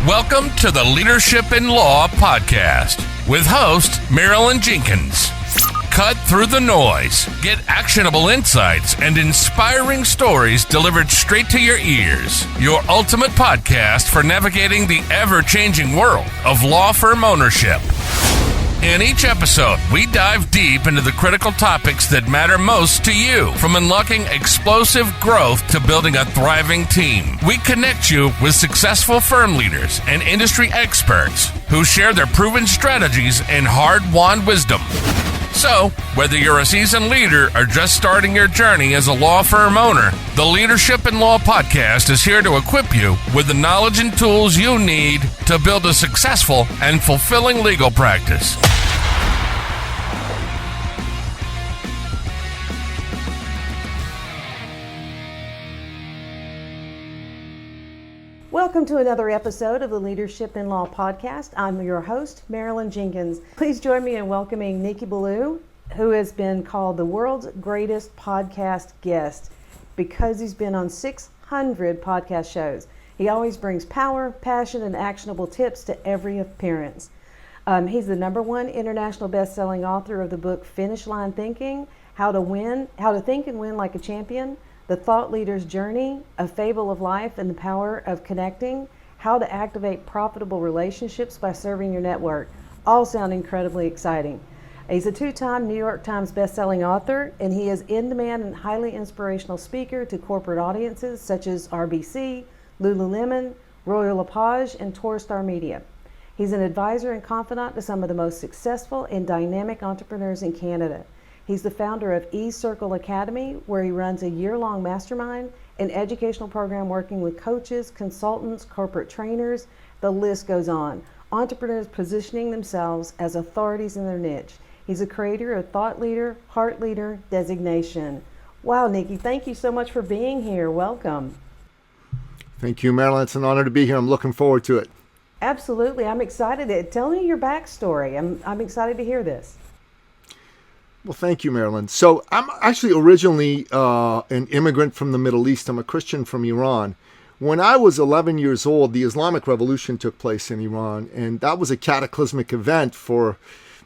Welcome to the Leadership in Law podcast with host Marilyn Jenkins. Cut through the noise, get actionable insights and inspiring stories delivered straight to your ears. Your ultimate podcast for navigating the ever-changing world of law firm ownership. In each episode, we dive deep into the critical topics that matter most to you, from unlocking explosive growth to building a thriving team. We connect you with successful firm leaders and industry experts who share their proven strategies and hard-won wisdom. So, whether you're a seasoned leader or just starting your journey as a law firm owner, the Leadership in Law podcast is here to equip you with the knowledge and tools you need to build a successful and fulfilling legal practice. Welcome to another episode of the Leadership in Law podcast. I'm your host, Marilyn Jenkins. Please join me in welcoming Nicky Billou, who has been called the world's greatest podcast guest because he's been on 600 podcast shows. He always brings power, passion, and actionable tips to every appearance. He's the #1 international best-selling author of the book Finish Line Thinking, How to Think and Win Like a Champion, The Thought Leader's Journey, A Fable of Life and the Power of Connecting, How to Activate Profitable Relationships by Serving Your Network. All sound incredibly exciting. He's a 2-time New York Times bestselling author, and he is in-demand and highly inspirational speaker to corporate audiences such as RBC, Lululemon, Royal LePage, and Tourstar Media. He's an advisor and confidant to some of the most successful and dynamic entrepreneurs in Canada. He's the founder of eCircle Academy, where he runs a year-long mastermind and educational program working with coaches, consultants, corporate trainers. The list goes on. Entrepreneurs positioning themselves as authorities in their niche. He's a creator of Thought Leader, Heart Leader designation. Wow, Nicky, thank you so much for being here. Welcome. Thank you, Marilyn. It's an honor to be here. I'm looking forward to it. Absolutely. I'm excited. Tell me your backstory. I'm excited to hear this. Well, thank you, Marilyn. So I'm actually originally an immigrant from the Middle East. I'm a Christian from Iran. When I was 11 years old, the Islamic Revolution took place in Iran, and that was a cataclysmic event for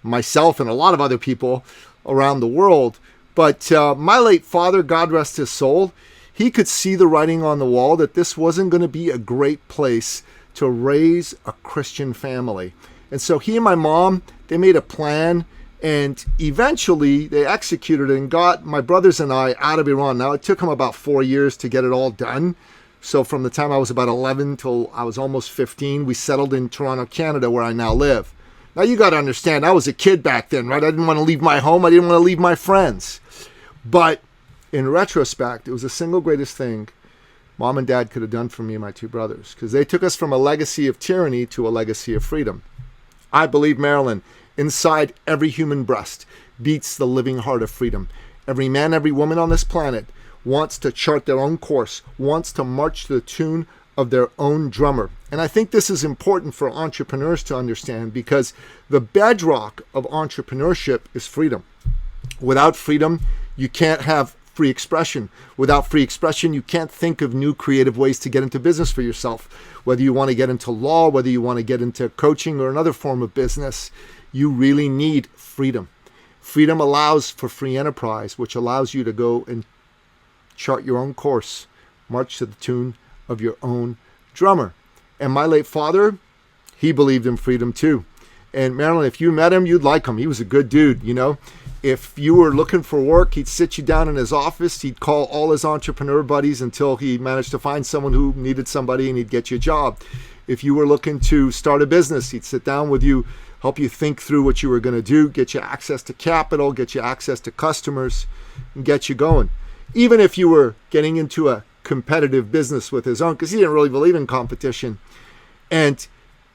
myself and a lot of other people around the world. But my late father, God rest his soul, he could see the writing on the wall that this wasn't going to be a great place to raise a Christian family. And so he and my mom, they made a plan. And eventually they executed it and got my brothers and I out of Iran. Now, it took them about 4 years to get it all done. So from the time I was about 11 till I was almost 15, we settled in Toronto, Canada, where I now live. Now, you got to understand, I was a kid back then, right? I didn't want to leave my home. I didn't want to leave my friends. But in retrospect, it was the single greatest thing Mom and Dad could have done for me and my 2 brothers, because they took us from a legacy of tyranny to a legacy of freedom. I believe, Marilyn, inside every human breast beats the living heart of freedom. Every man, every woman on this planet wants to chart their own course, wants to march to the tune of their own drummer. And I think this is important for entrepreneurs to understand, because the bedrock of entrepreneurship is freedom. Without freedom, you can't have free expression. Without free expression, you can't think of new creative ways to get into business for yourself. Whether you want to get into law, whether you want to get into coaching or another form of business, you really need freedom. Freedom allows for free enterprise, which allows you to go and chart your own course, march to the tune of your own drummer. And my late father, he believed in freedom too. And Marilyn, if you met him, you'd like him. He was a good dude, you know. If you were looking for work, he'd sit you down in his office. He'd call all his entrepreneur buddies until he managed to find someone who needed somebody, and he'd get you a job. If you were looking to start a business, he'd sit down with you, help you think through what you were going to do, get you access to capital, get you access to customers, and get you going. Even if you were getting into a competitive business with his own, because he didn't really believe in competition. And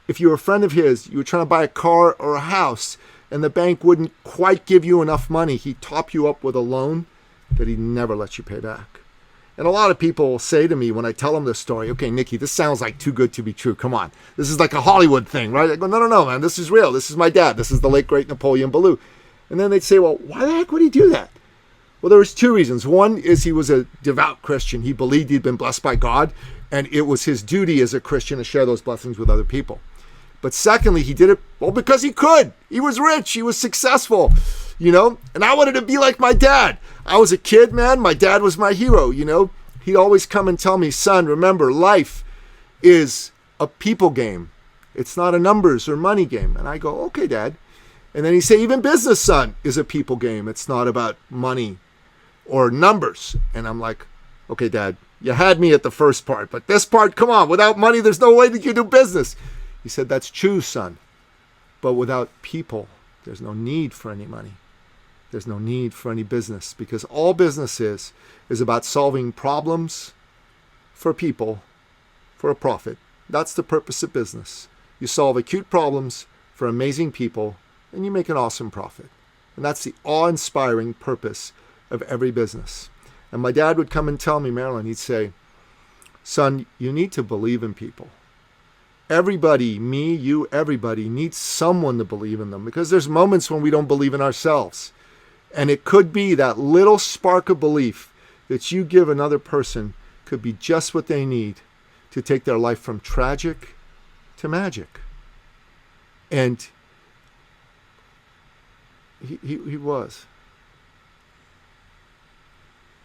if you were a friend of his, you were trying to buy a car or a house, and the bank wouldn't quite give you enough money, he'd top you up with a loan that he'd never let you pay back. And a lot of people say to me when I tell them this story, okay, Nicky, this sounds like too good to be true. Come on. This is like a Hollywood thing, right? I go, no, man. This is real. This is my dad. This is the late, great Napoleon Billou. And then they'd say, well, why the heck would he do that? Well, there was two reasons. One is he was a devout Christian. He believed he'd been blessed by God, and it was his duty as a Christian to share those blessings with other people. But secondly, he did it, well, because he could. He was rich. He was successful, and I wanted to be like my dad. I was a kid, man. My dad was my hero, He'd always come and tell me, son, remember, life is a people game. It's not a numbers or money game. And I go, okay, Dad. And then he'd say, even business, son, is a people game. It's not about money or numbers. And I'm like, okay, Dad, you had me at the first part, but this part, come on, without money, there's no way that you do business. He said, that's true, son. But without people, there's no need for any money. There's no need for any business, because all business is about solving problems for people for a profit. That's the purpose of business. You solve acute problems for amazing people, and you make an awesome profit. And that's the awe-inspiring purpose of every business. And my dad would come and tell me, Marilyn, he'd say, son, you need to believe in people. Everybody, me, you, everybody needs someone to believe in them, because there's moments when we don't believe in ourselves. And it could be that little spark of belief that you give another person could be just what they need to take their life from tragic to magic. And he was.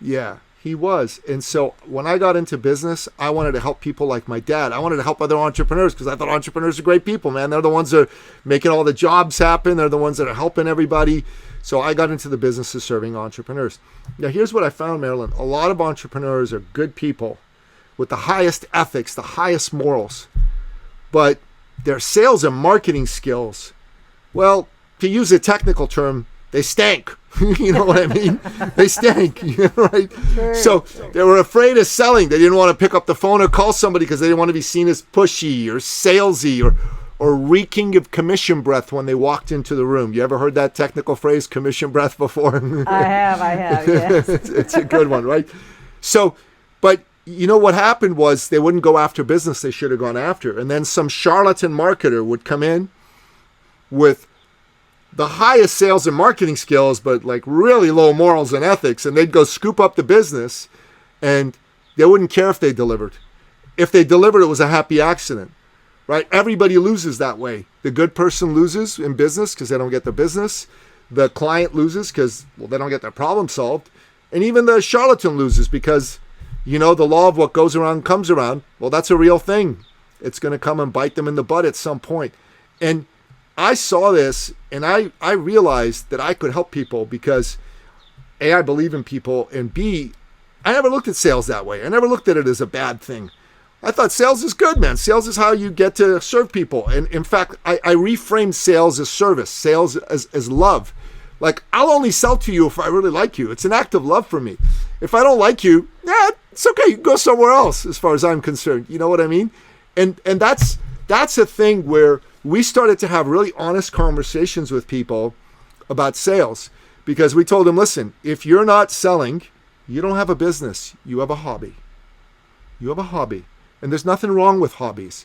Yeah, he was. And so when I got into business, I wanted to help people like my dad. I wanted to help other entrepreneurs, because I thought entrepreneurs are great people, man. They're the ones that are making all the jobs happen. They're the ones that are helping everybody. So I got into the business of serving entrepreneurs. Now, here's what I found, Marilyn. A lot of entrepreneurs are good people with the highest ethics, the highest morals. But their sales and marketing skills, well, to use a technical term, they stank. You know what I mean? They stank, right? Sure. So they were afraid of selling. They didn't want to pick up the phone or call somebody because they didn't want to be seen as pushy or salesy or reeking of commission breath when they walked into the room. You ever heard that technical phrase, commission breath, before? I have, yes. It's a good one, right? So, but you know what happened was they wouldn't go after business they should have gone after. And then some charlatan marketer would come in with the highest sales and marketing skills, but like really low morals and ethics. And they'd go scoop up the business, and they wouldn't care if they delivered. If they delivered, it was a happy accident, right? Everybody loses that way. The good person loses in business because they don't get the business. The client loses because, well, they don't get their problem solved. And even the charlatan loses because, the law of what goes around comes around. Well, that's a real thing. It's going to come and bite them in the butt at some point. And I saw this, and I realized that I could help people because, A, I believe in people, and B, I never looked at sales that way. I never looked at it as a bad thing. I thought sales is good, man. Sales is how you get to serve people. And in fact, I reframed sales as service, sales as love. Like, I'll only sell to you if I really like you. It's an act of love for me. If I don't like you, it's okay. You can go somewhere else as far as I'm concerned. You know what I mean? And that's a thing where we started to have really honest conversations with people about sales, because we told them, listen, if you're not selling, you don't have a business. You have a hobby. You have a hobby. And there's nothing wrong with hobbies,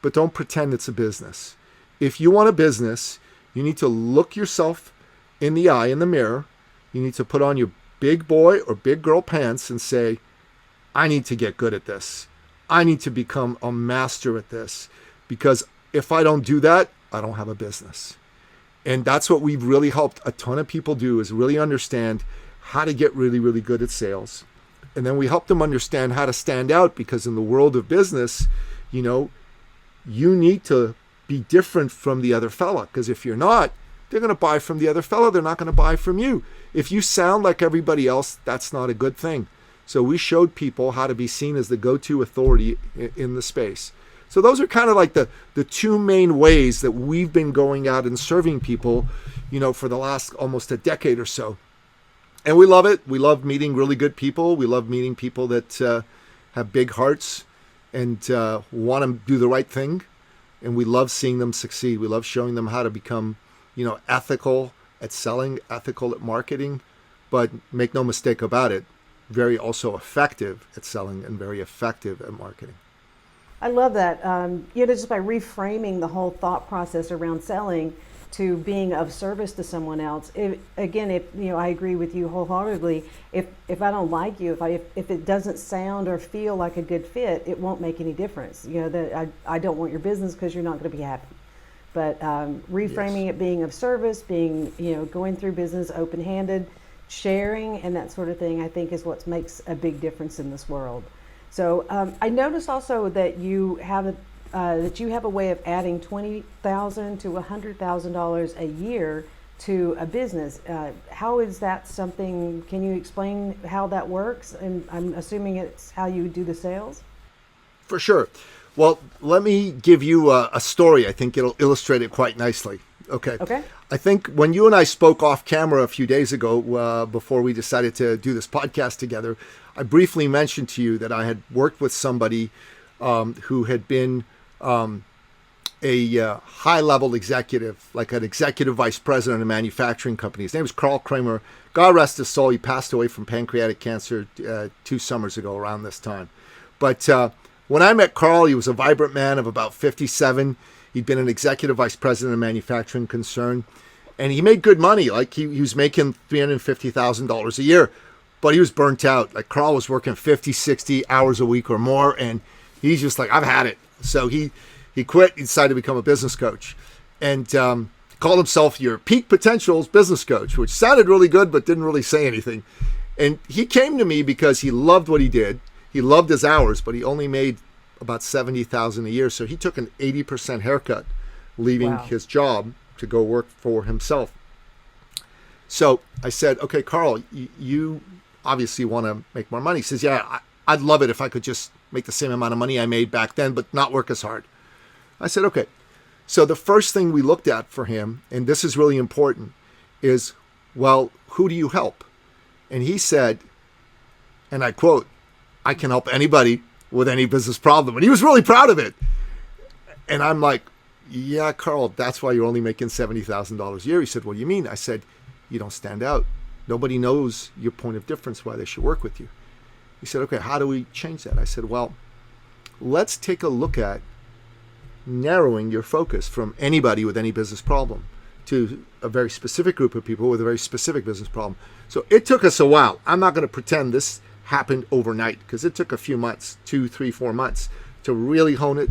but don't pretend it's a business. If you want a business, you need to look yourself in the eye in the mirror. You need to put on your big boy or big girl pants and say, I need to get good at this. I need to become a master at this, because if I don't do that, I don't have a business. And that's what we've really helped a ton of people do, is really understand how to get really, really good at sales. And then we help them understand how to stand out, because in the world of business, you need to be different from the other fella, because if you're not, they're going to buy from the other fella. They're not going to buy from you. If you sound like everybody else, that's not a good thing. So we showed people how to be seen as the go-to authority in the space. So those are kind of like the two main ways that we've been going out and serving people, for the last almost a decade or so. And we love it. We love meeting really good people. We love meeting people that have big hearts and want to do the right thing. And we love seeing them succeed. We love showing them how to become, ethical at selling, ethical at marketing, but make no mistake about it, very also effective at selling and very effective at marketing. I love that. Just by reframing the whole thought process around selling, to being of service to someone else. If I agree with you wholeheartedly. If I don't like you, if it doesn't sound or feel like a good fit, it won't make any difference. That I don't want your business because you're not going to be happy. But reframing it, being of service, being going through business open-handed, sharing, and that sort of thing, I think is what makes a big difference in this world. So I noticed also that you have a way of adding $20,000 to $100,000 a year to a business. How is that something? Can you explain how that works? And I'm assuming it's how you do the sales. For sure. Well, let me give you a story. I think it'll illustrate it quite nicely. Okay. I think when you and I spoke off camera a few days ago, before we decided to do this podcast together, I briefly mentioned to you that I had worked with somebody who had been a high-level executive, like an executive vice president of a manufacturing company. His name was Carl Kramer. God rest his soul. He passed away from pancreatic cancer 2 summers ago around this time. But when I met Carl, he was a vibrant man of about 57. He'd been an executive vice president of a manufacturing concern. And he made good money. Like he was making $350,000 a year. But he was burnt out. Like Carl was working 50, 60 hours a week or more. And he's just like, I've had it. So he quit. He decided to become a business coach. And called himself your peak potentials business coach, which sounded really good, but didn't really say anything. And he came to me because he loved what he did. He loved his hours, but he only made about $70,000 a year. So he took an 80% haircut, leaving his job to go work for himself. So I said, okay, Carl, you obviously want to make more money. He says, yeah, I'd love it if I could just make the same amount of money I made back then, but not work as hard. I said, okay. So the first thing we looked at for him, and this is really important, is, well, who do you help? And he said, and I quote, I can help anybody with any business problem. And he was really proud of it. And I'm like, yeah, Carl, that's why you're only making $70,000 a year. He said, what do you mean? I said, you don't stand out. Nobody knows your point of difference, why they should work with you. He said, okay, how do we change that? I said, well, let's take a look at narrowing your focus from anybody with any business problem to a very specific group of people with a very specific business problem. So it took us a while. I'm not going to pretend this happened overnight because it took a few months, 2, 3, 4 months to really hone it.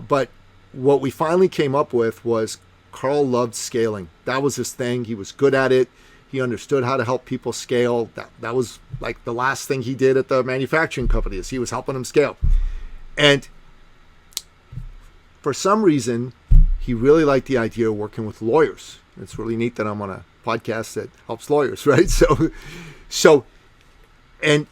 But what we finally came up with was Carl loved scaling. That was his thing. He was good at it. He understood how to help people scale. That was like the last thing he did at the manufacturing company, is he was helping them scale. And for some reason, he really liked the idea of working with lawyers. It's really neat that I'm on a podcast that helps lawyers, right? So, and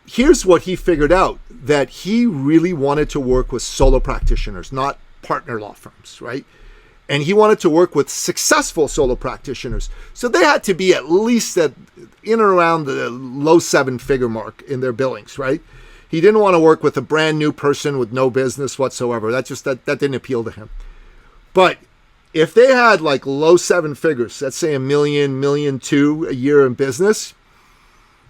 here's what he figured out, that he really wanted to work with solo practitioners, not partner law firms, right? And he wanted to work with successful solo practitioners. So they had to be at least in and around the low 7-figure mark in their billings, right? He didn't want to work with a brand new person with no business whatsoever. That didn't appeal to him. But if they had like low 7 figures, let's say $1 million, $1.2 million a year in business,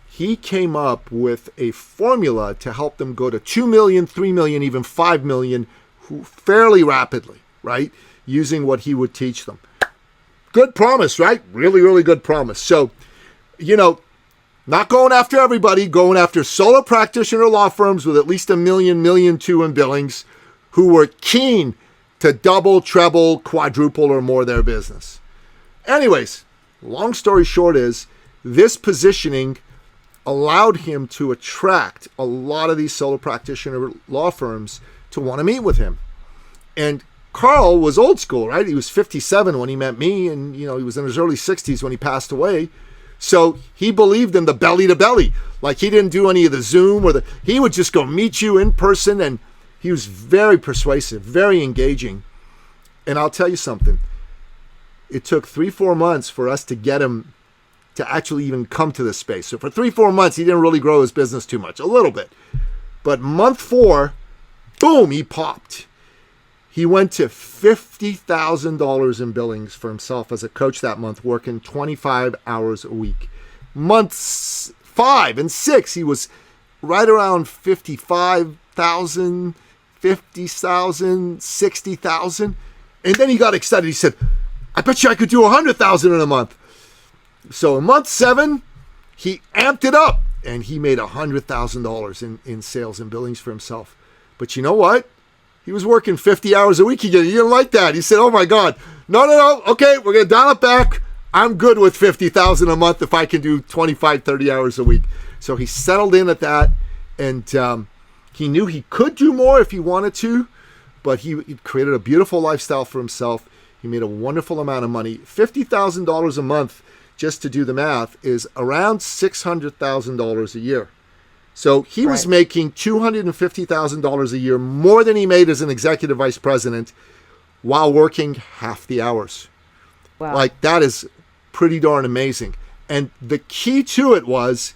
he came up with a formula to help them go to 2 million, 3 million, even 5 million fairly rapidly, right? Using what he would teach them. Good promise, right? Really, really good promise. So, not going after everybody, going after solo practitioner law firms with at least $1 million, $1.2 million in billings, who were keen to double, treble, quadruple or more their business. Anyways, long story short is, this positioning allowed him to attract a lot of these solo practitioner law firms to want to meet with him. And Carl was old school, right? He was 57 when he met me, and he was in his early 60s when he passed away. So he believed in the belly to belly. Like, he didn't do any of the Zoom he would just go meet you in person, and he was very persuasive, very engaging. And I'll tell you something. It took 3-4 months for us to get him to actually even come to this space. So for 3-4 months, he didn't really grow his business too much, a little bit. But month 4, boom, he popped. He went to $50,000 in billings for himself as a coach that month, working 25 hours a week. Months 5 and 6, he was right around 55,000, 50,000, 60,000. And then he got excited. He said, I bet you I could do 100,000 in a month. So in month 7, he amped it up and he made $100,000 in sales and billings for himself. But you know what? He was working 50 hours a week again. He didn't like that. He said, oh my God, no. Okay, we're going to dial it back. I'm good with 50,000 a month if I can do 25, 30 hours a week. So he settled in at that, and he knew he could do more if he wanted to, but he created a beautiful lifestyle for himself. He made a wonderful amount of money. $50,000 a month, just to do the math, is around $600,000 a year. So he was making $250,000 a year more than he made as an executive vice president while working half the hours. Wow. Like, that is pretty darn amazing. And the key to it was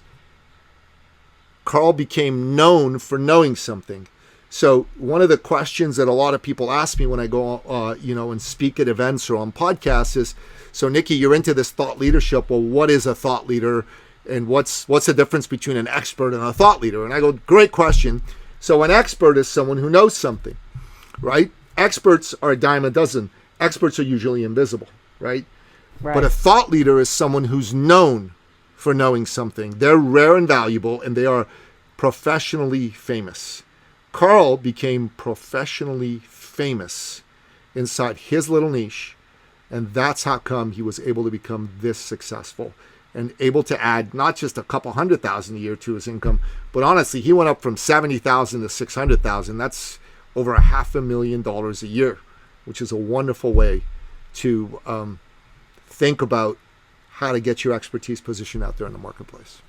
Carl became known for knowing something. So one of the questions that a lot of people ask me when I go, and speak at events or on podcasts is, so Nicky, you're into this thought leadership. Well, what is a thought leader? And what's the difference between an expert and a thought leader? And I go, great question. So an expert is someone who knows something, right? Experts are a dime a dozen. Experts are usually invisible, right? But a thought leader is someone who's known for knowing something. They're rare and valuable, and they are professionally famous. Carl became professionally famous inside his little niche, and that's how come he was able to become this successful and able to add not just a couple $100,000 a year to his income, but honestly, he went up from $70,000 to $600,000. That's over $500,000 a year, which is a wonderful way to think about how to get your expertise positioned out there in the marketplace.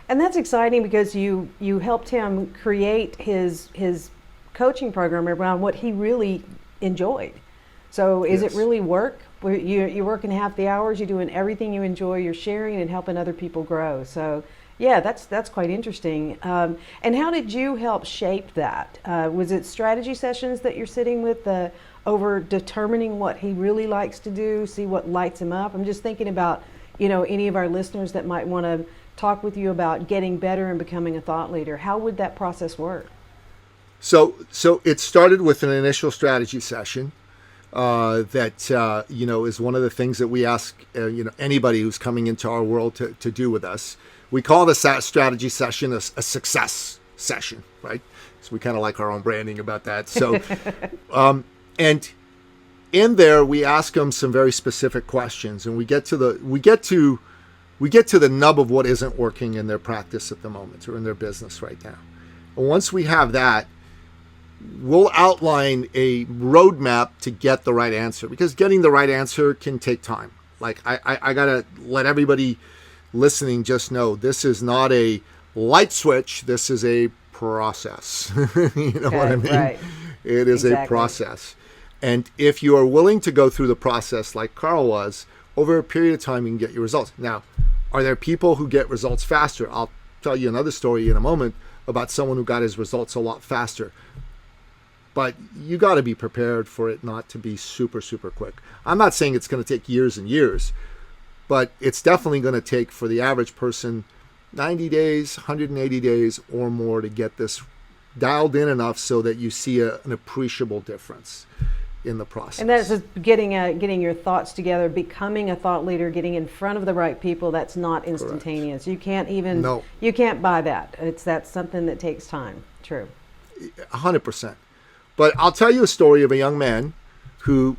And that's exciting because you helped him create his coaching program around what he really enjoyed. So is it really work? You're working half the hours, you're doing everything you enjoy, you're sharing and helping other people grow. So yeah, that's quite interesting. And how did you help shape that? Was it strategy sessions that you're sitting with over determining what he really likes to do, see what lights him up? I'm just thinking about, any of our listeners that might want to talk with you about getting better and becoming a thought leader. How would that process work? So it started with an initial strategy session that is one of the things that we ask anybody who's coming into our world to do with us. We call the strategy session a success session, right? So we kind of like our own branding about that. So and in there we ask them some very specific questions, and we get to the nub of what isn't working in their practice at the moment or in their business right now. And once we have that, we'll outline a roadmap to get the right answer, because getting the right answer can take time. Like I gotta let everybody listening just know, this is not a light switch. This is a process. You know what I mean? Right. It is a process. And if you are willing to go through the process like Carl was, over a period of time, you can get your results. Now, are there people who get results faster? I'll tell you another story in a moment about someone who got his results a lot faster. But you got to be prepared for it not to be super, super quick. I'm not saying it's going to take years and years, but it's definitely going to take, for the average person, 90 days, 180 days or more to get this dialed in enough so that you see an appreciable difference in the process. And that's just getting your thoughts together, becoming a thought leader, getting in front of the right people. That's not instantaneous. Correct. You can't even, you can't buy that. That's something that takes time. True. 100%. But I'll tell you a story of a young man who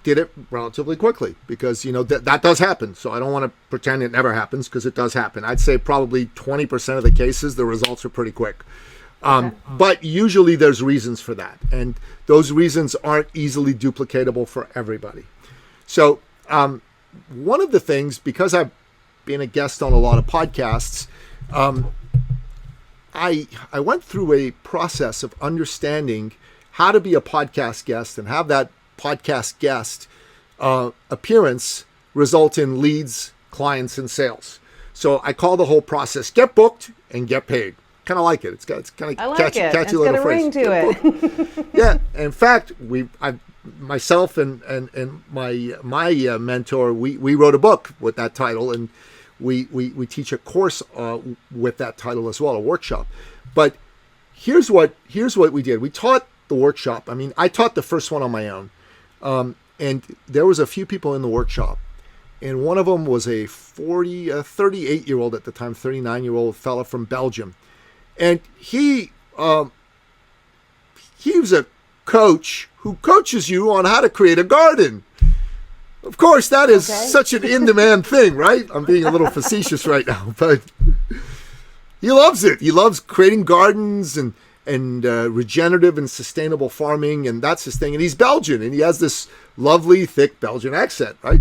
did it relatively quickly, because that does happen. So I don't want to pretend it never happens, because it does happen. I'd say probably 20% of the cases the results are pretty quick. But usually there's reasons for that, and those reasons aren't easily duplicatable for everybody. So one of the things, because I've been a guest on a lot of podcasts, I went through a process of understanding how to be a podcast guest and have that podcast guest appearance result in leads, clients, and sales. So I call the whole process "get booked and get paid." Kind of like it. It's kind of catchy little phrase. It's got a ring to it. Yeah. In fact, myself and my mentor, we wrote a book with that title, and we teach a course with that title as well, a workshop. But here's what we did. We taught the workshop. I mean, I taught the first one on my own, And there was a few people in the workshop. And one of them was a 38-year-old at the time, 39-year-old fella from Belgium. And he was a coach who coaches you on how to create a garden. Of course, that is such an in-demand thing, right? I'm being a little facetious right now, but he loves it. He loves creating gardens and regenerative and sustainable farming, and that's his thing. And he's Belgian, and he has this lovely, thick Belgian accent, right?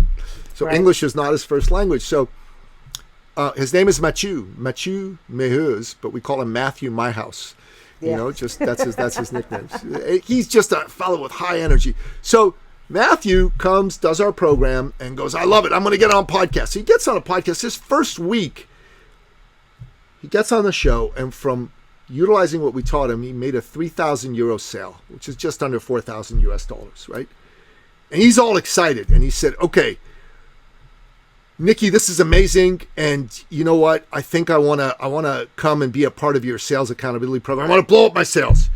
So English is not his first language. So his name is Mathieu Meheuse, but we call him Matthew Myhouse. Yeah. You know, just that's his nickname. He's just a fellow with high energy. So Matthew comes, does our program, and goes, I love it. I'm going to get on podcast. So he gets on a podcast. His first week, he gets on the show, and from utilizing what we taught him, he made a 3,000 euro sale, which is just under 4,000 US dollars, right? And he's all excited. And he said, okay, Nicky, this is amazing. And you know what? I think I want to come and be a part of your sales accountability program. I want to blow up my sales.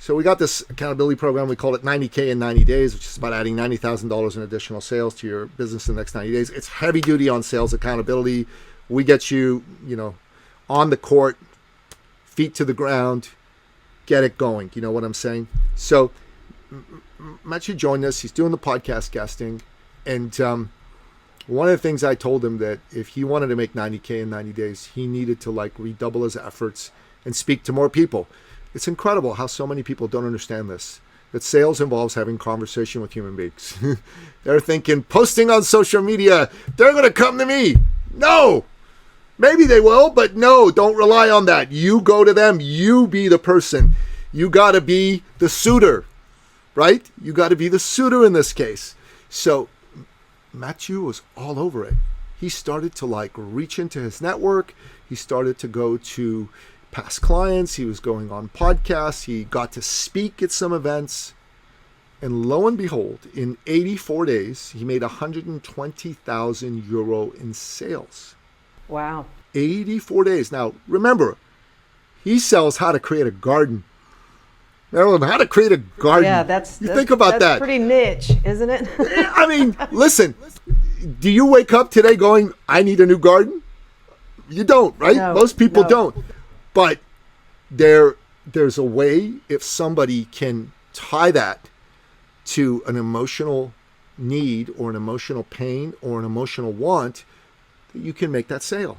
So we got this accountability program. We called it 90K in 90 days, which is about adding $90,000 in additional sales to your business in the next 90 days. It's heavy duty on sales accountability. We get you, on the court, feet to the ground, get it going. You know what I'm saying? So Mathieu joined us. He's doing the podcast guesting. And one of the things I told him that if he wanted to make 90K in 90 days, he needed to redouble his efforts and speak to more people. It's incredible how so many people don't understand this, that sales involves having conversation with human beings. They're thinking posting on social media, they're going to come to me. No, maybe they will, but no, don't rely on that. You go to them. You be the person. You got to be the suitor, right? You got to be the suitor in this case. So Mathieu was all over it. He started to reach into his network. He started to go to past clients. He was going on podcasts. He got to speak at some events. And lo and behold, in 84 days, he made 120,000 euro in sales. Wow. 84 days. Now, remember, he sells how to create a garden. Marilyn, how to create a garden. Yeah, that's think about that. Pretty niche, isn't it? I mean, listen, do you wake up today going, I need a new garden? You don't, right? No, most people no. don't. But there's a way, if somebody can tie that to an emotional need or an emotional pain or an emotional want, that you can make that sale.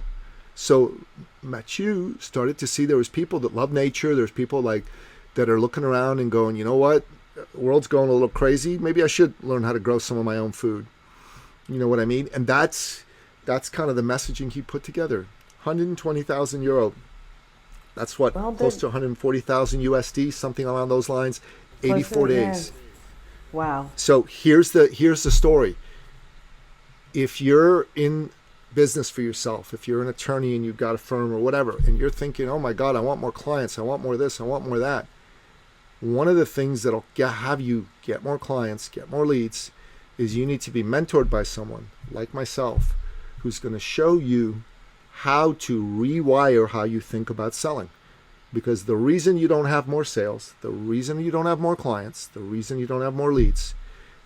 So Mathieu started to see there was people that love nature. There's people that are looking around and going, you know what? The world's going a little crazy. Maybe I should learn how to grow some of my own food. You know what I mean? And that's kind of the messaging he put together. 120,000 euro. That's what, close to 140,000 USD, something along those lines. 84 days. Wow. So here's the story. If you're in business for yourself, if you're an attorney and you've got a firm or whatever, and you're thinking, oh my God, I want more clients, I want more of this, I want more of that. One of the things that'll have you get more clients, get more leads, is you need to be mentored by someone like myself who's going to show you how to rewire how you think about selling. Because the reason you don't have more sales, the reason you don't have more clients, the reason you don't have more leads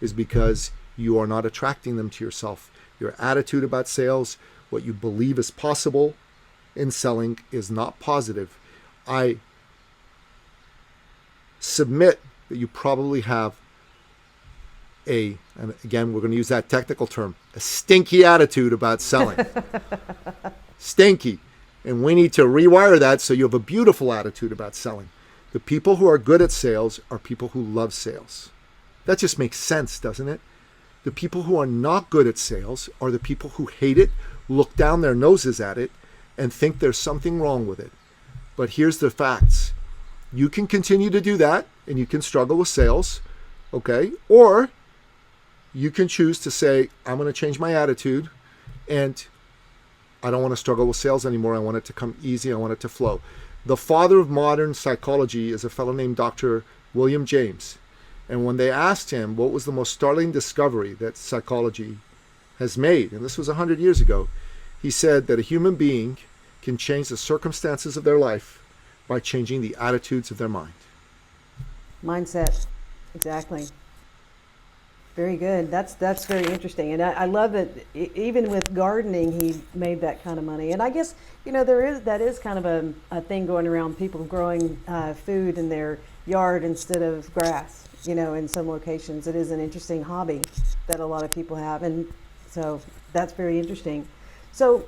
is because you are not attracting them to yourself. Your attitude about sales, what you believe is possible in selling, is not positive. I submit that you probably have and again, we're going to use that technical term, a stinky attitude about selling. Stinky. And we need to rewire that so you have a beautiful attitude about selling. The people who are good at sales are people who love sales. That just makes sense, doesn't it? The people who are not good at sales are the people who hate it, look down their noses at it, and think there's something wrong with it. But here's the facts. You can continue to do that, and you can struggle with sales, okay? Or you can choose to say, I'm going to change my attitude, and I don't want to struggle with sales anymore. I want it to come easy. I want it to flow. The father of modern psychology is a fellow named Dr. William James. And when they asked him what was the most startling discovery that psychology has made, and this was 100 years ago, he said that a human being can change the circumstances of their life by changing the attitudes of their mind. Mindset. Exactly. Very good. That's very interesting, and I love that. Even with gardening, he made that kind of money. And I guess that is kind of a thing going around. People growing food in their yard instead of grass. In some locations, it is an interesting hobby that a lot of people have, and so that's very interesting. So,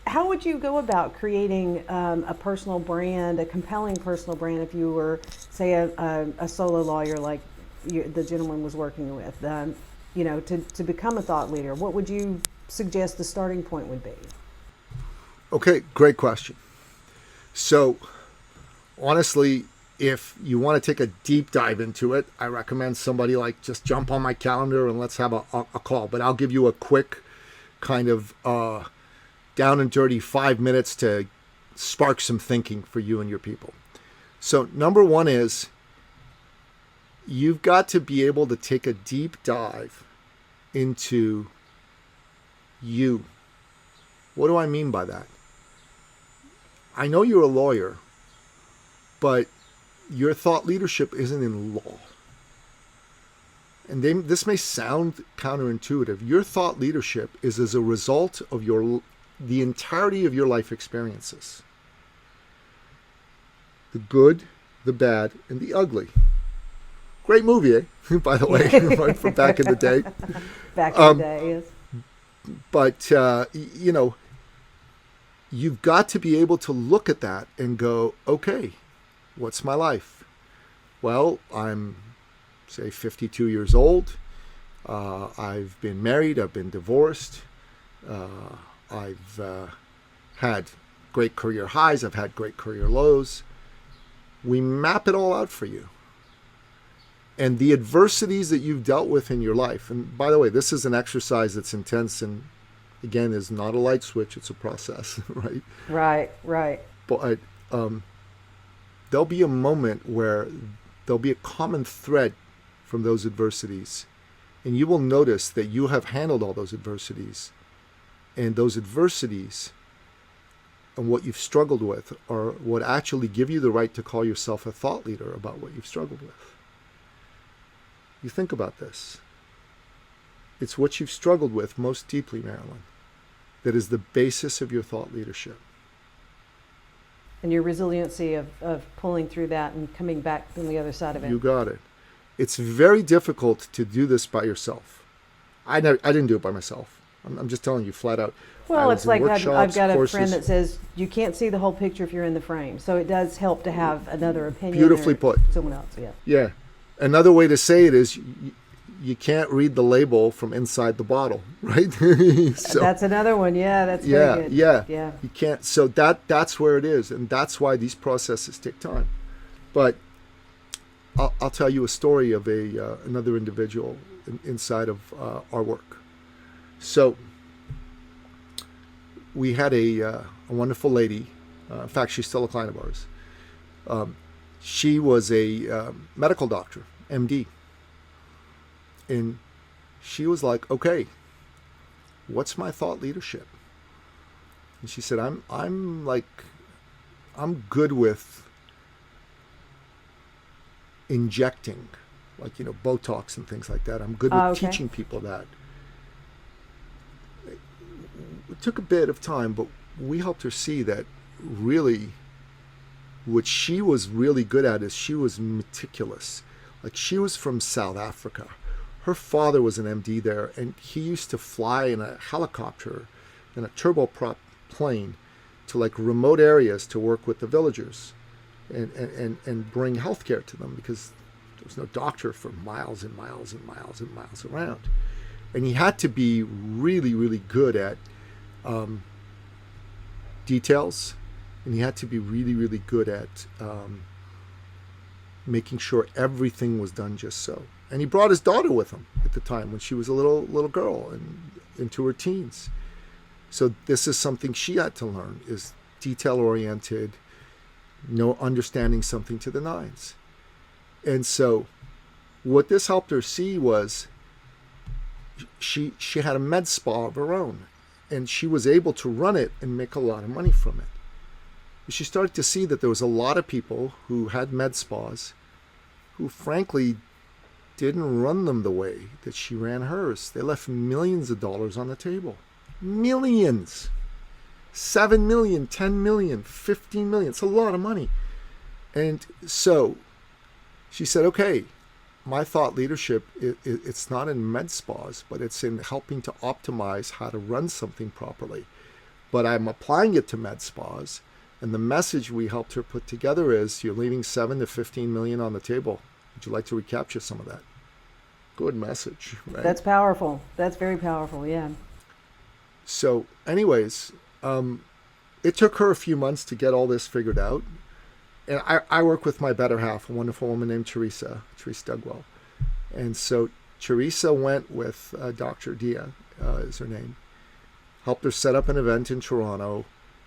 how would you go about creating a personal brand, a compelling personal brand, if you were, say, a solo lawyer like the gentleman was working with, to become a thought leader? What would you suggest the starting point would be? Okay, great question. So, honestly, if you want to take a deep dive into it, I recommend somebody like just jump on my calendar and let's have a call. But I'll give you a quick kind of down and dirty 5 minutes to spark some thinking for you and your people. So, number one is, you've got to be able to take a deep dive into you. What do I mean by that? I know you're a lawyer, but your thought leadership isn't in law. And this may sound counterintuitive. Your thought leadership is as a result of the entirety of your life experiences. The good, the bad, and the ugly. Great movie, eh? By the way, right, from back in the day. Back in the day, yes. But, you've got to be able to look at that and go, okay, what's my life? Well, I'm, say, 52 years old. I've been married. I've been divorced. I've had great career highs. I've had great career lows. We map it all out for you. And the adversities that you've dealt with in your life, and by the way, this is an exercise that's intense and, again, is not a light switch, it's a process, right? Right. But there'll be a moment where there'll be a common thread from those adversities, and you will notice that you have handled all those adversities, and those adversities and what you've struggled with are what actually give you the right to call yourself a thought leader about what you've struggled with. You think about this. It's what you've struggled with most deeply, Marilyn, that is the basis of your thought leadership. And your resiliency of pulling through that and coming back from the other side of it. You got it. It's very difficult to do this by yourself. I didn't do it by myself. I'm just telling you flat out. Well, it's like I've got a friend that says you can't see the whole picture if you're in the frame. So it does help to have another opinion. Beautifully put. Someone else, yeah. Yeah. Another way to say it is you can't read the label from inside the bottle, right? So, that's another one. Yeah, that's very good. Yeah. You can't. So that's where it is, and that's why these processes take time. But I'll tell you a story of another individual inside of our work. So we had a wonderful lady. In fact, she's still a client of ours. She was a medical doctor, MD. And she was like, okay, what's my thought leadership? And she said, I'm good with injecting, Botox and things like that. I'm good with teaching people that. It took a bit of time, but we helped her see that really what she was really good at is she was meticulous. Like, she was from South Africa. Her father was an MD there, and he used to fly in a helicopter, in a turboprop plane, to remote areas to work with the villagers and bring healthcare to them, because there was no doctor for miles and miles and miles and miles around. And he had to be really, really good at details, and he had to be really, really good at making sure everything was done just so. And he brought his daughter with him at the time when she was a little girl and into her teens. So this is something she had to learn, is detail-oriented, understanding something to the nines. And so what this helped her see was she had a med spa of her own, and she was able to run it and make a lot of money from it. She started to see that there was a lot of people who had med spas who frankly didn't run them the way that she ran hers. They left millions of dollars on the table. Millions. 7 million, 10 million, 15 million. It's a lot of money. And so she said, okay, my thought leadership, it's not in med spas, but it's in helping to optimize how to run something properly. But I'm applying it to med spas. And the message we helped her put together is, you're leaving 7 to 15 million on the table. Would you like to recapture some of that? Good message, right? That's powerful. That's very powerful, yeah. So anyways, it took her a few months to get all this figured out. And I work with my better half, a wonderful woman named Teresa Dugwell. And so Teresa went with Dr. Dia, is her name, helped her set up an event in Toronto.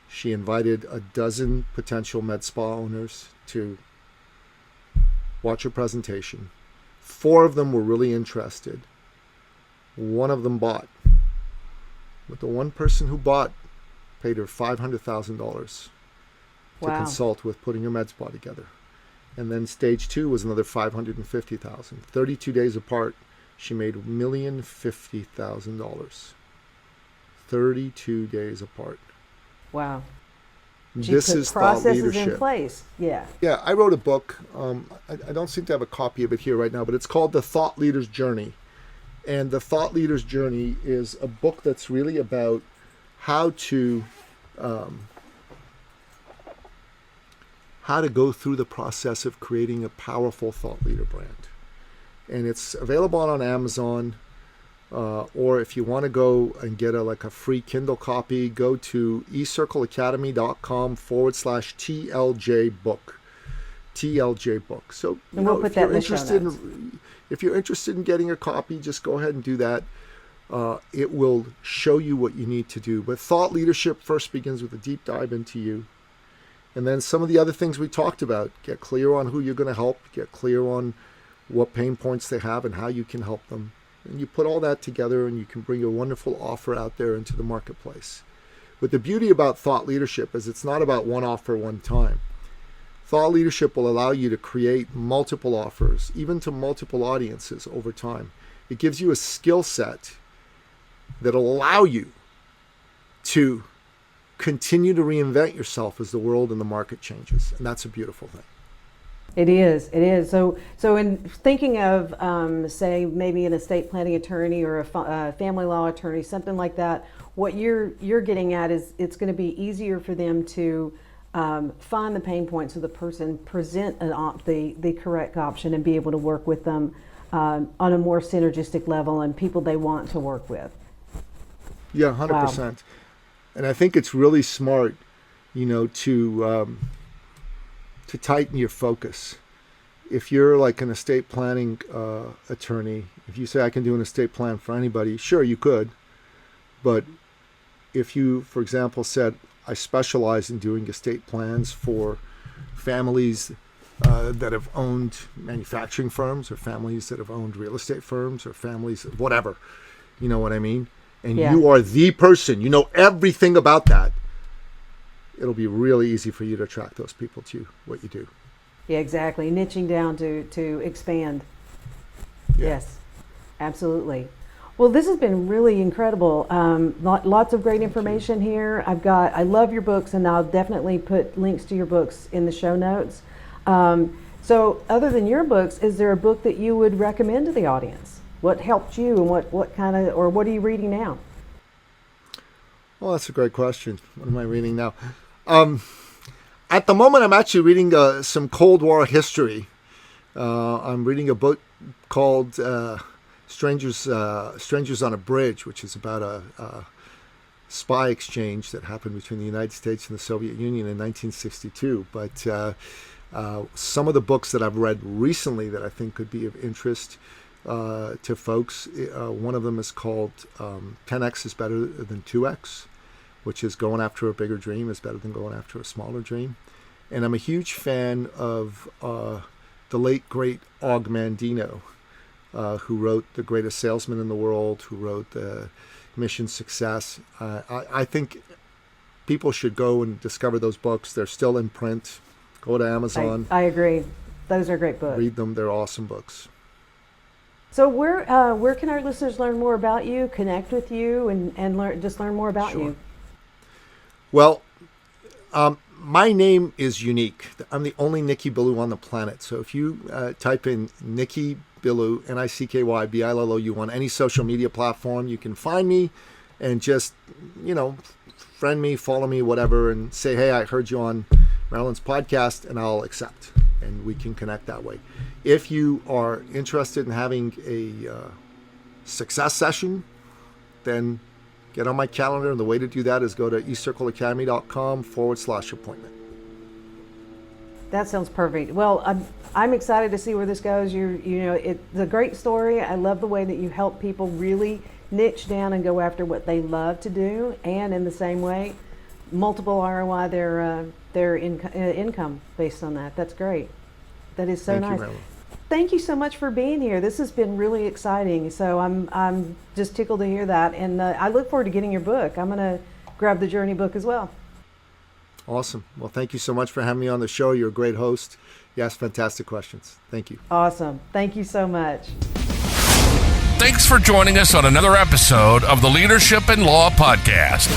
She invited a dozen potential med spa owners to watch her presentation. 4 of them were really interested. 1 of them bought. But the one person who bought paid her $500,000 to consult with putting her med spa together. And then stage 2 was another $550,000. 32 days apart, she made $1,050,000. 32 days apart. Wow. This is thought processes leadership. in place. Yeah. Yeah, I wrote a book. I don't seem to have a copy of it here right now, but it's called The Thought Leader's Journey. And The Thought Leader's Journey is a book that's really about how to go through the process of creating a powerful thought leader brand. And it's available on Amazon. Or if you want to go and get a free Kindle copy, go to ecircleacademy.com/TLJ book. TLJ book. So we'll put that in the show notes. If you're interested in getting a copy, just go ahead and do that. It will show you what you need to do. But thought leadership first begins with a deep dive into you. And then some of the other things we talked about. Get clear on who you're going to help. Get clear on what pain points they have and how you can help them. And you put all that together and you can bring a wonderful offer out there into the marketplace. But the beauty about thought leadership is it's not about one offer one time. Thought leadership will allow you to create multiple offers, even to multiple audiences over time. It gives you a skill set that'll allow you to continue to reinvent yourself as the world and the market changes. And that's a beautiful thing. It is. It is. So in thinking of, say, maybe an estate planning attorney or a family law attorney, something like that, what you're getting at is it's going to be easier for them to find the pain points of the person, present the correct option, and be able to work with them on a more synergistic level and people they want to work with. Yeah, 100%. Wow. And I think it's really smart, to tighten your focus. If you're like an estate planning attorney, if you say I can do an estate plan for anybody, sure you could. But if you, for example, said I specialize in doing estate plans for families that have owned manufacturing firms, or families that have owned real estate firms, or families, whatever, you know what I mean? And you are the person, you know everything about that. It'll be really easy for you to attract those people to what you do. Yeah, exactly. Niching down to expand. Yeah. Yes, absolutely. Well, this has been really incredible. Lots of great information here. I love your books, and I'll definitely put links to your books in the show notes. So other than your books, is there a book that you would recommend to the audience? What helped you, and what are you reading now? Well, that's a great question. What am I reading now? At the moment, I'm actually reading some Cold War history. I'm reading a book called Strangers on a Bridge, which is about a spy exchange that happened between the United States and the Soviet Union in 1962. But some of the books that I've read recently that I think could be of interest to folks, one of them is called 10X is Better Than 2X, which is going after a bigger dream is better than going after a smaller dream. And I'm a huge fan of the late, great Og Mandino, who wrote The Greatest Salesman in the World, who wrote Mission Success. I think people should go and discover those books. They're still in print. Go to Amazon. I agree. Those are great books. Read them. They're awesome books. So where can our listeners learn more about you, connect with you, and learn more about you? Well, my name is unique. I'm the only Nicky Billou on the planet. So if you type in Nicky Billou, NICKY BILLOU on any social media platform, you can find me and just, friend me, follow me, whatever, and say, hey, I heard you on Marilyn's podcast, and I'll accept. And we can connect that way. If you are interested in having a success session, then get on my calendar. And the way to do that is go to eastcircleacademy.com/appointment. That sounds perfect. Well, I'm excited to see where this goes. It's a great story. I love the way that you help people really niche down and go after what they love to do, and in the same way, multiple ROI their income based on that. That's great. That is so Thank nice. you, Marilyn. Thank you so much for being here. This has been really exciting. So I'm just tickled to hear that, and I look forward to getting your book. I'm going to grab the Journey book as well. Awesome. Well, thank you so much for having me on the show. You're a great host. You asked fantastic questions. Thank you. Awesome. Thank you so much. Thanks for joining us on another episode of the Leadership in Law Podcast.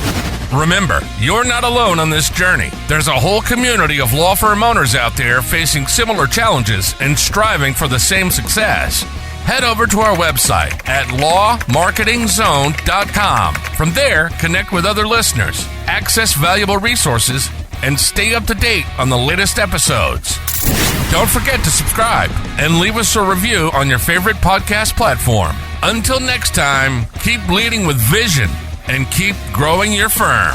Remember, you're not alone on this journey. There's a whole community of law firm owners out there facing similar challenges and striving for the same success. Head over to our website at lawmarketingzone.com. From there, connect with other listeners, access valuable resources, and stay up to date on the latest episodes. Don't forget to subscribe and leave us a review on your favorite podcast platform. Until next time, keep leading with vision and keep growing your firm.